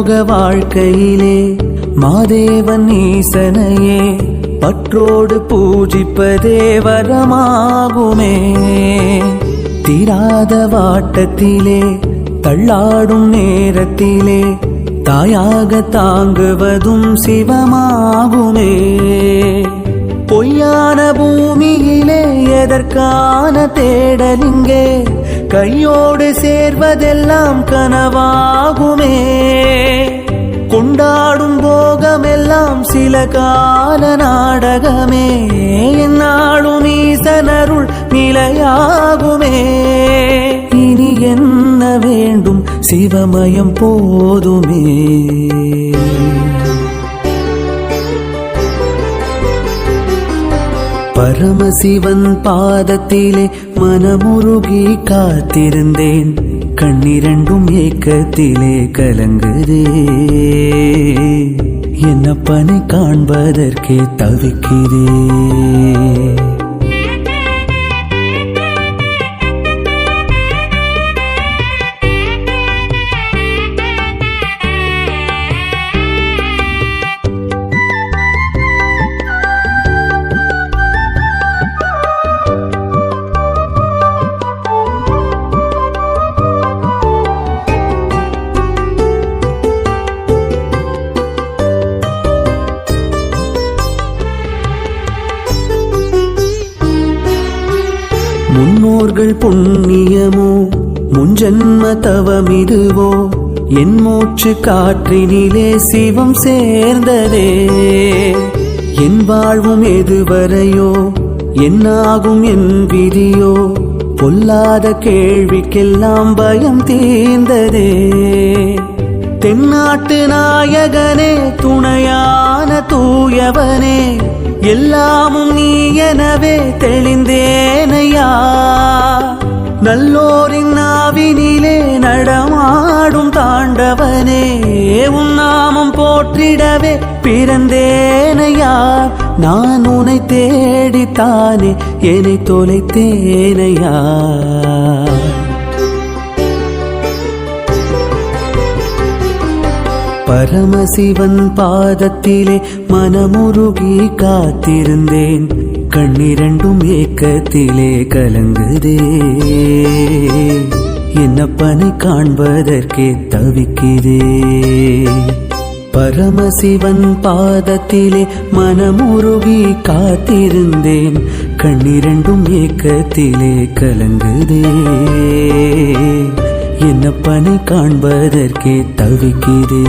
பூலோக வாழ்க்கையிலே மாதேவன் ஈசனையே பற்றோடு பூஜிப்பதே வரமாகுமே. தீராத வாட்டத்திலே தள்ளாடும் நேரத்திலே தாயாக தாங்குவதும் சிவமாகுமே. பொய்யான பூமியிலே எதற்கான தேடலிங்கே கையோடு சேர்வதெல்லாம் கனவாகுமே. கொண்டாடும் போகமெல்லாம் சில கால நாடகமே. என்னாலும் ஈசனருள் நிலையாகுமே. இனி என்ன வேண்டும் சிவமயம் போதுமே. பரமசிவன் பாதத்திலே மனமுருகி காத்திருந்தேன். கண்ணிரண்டும் ஏக்கத்திலே கலங்குதே. என்னப்பனை காண்பதற்கே தவிக்கிறே. முன்னோர்கள் புண்ணியமோ முன்ஜன்ம தவமிதுவோ என் மூச்சு காற்றினிலே சிவம் சேர்ந்ததே. என் வாழ்வும் எதுவரையோ என்னாகும் என் விதியோ பொல்லாத கேள்விக்கெல்லாம் பயம் தீர்ந்ததே. தென்னாட்டு நாயகனே துணையான தூயவனே எல்லாமும் நீ எனவே தெளிந்தேனையா. நல்லோரின் நாவினிலே நடமாடும் தாண்டவனே உன் நாமம் போற்றிடவே பிறந்தேனையா. நான் உன்னை தேடித்தானே என்னை தொலைத்தேனையா. பரமசிவன் பாதத்திலே மனமுருகி காத்திருந்தேன். கண்ணிரண்டும் ஏக்கத்திலே கலங்குதே. என்னப்பனை காண்பதற்கே தவிக்கிறே. பரமசிவன் பாதத்திலே மனமுருகி காத்திருந்தேன். கண்ணிரண்டும் ஏக்கத்திலே கலங்குதே. என்னப்பனை காண்பதற்கே தவிக்கிறே.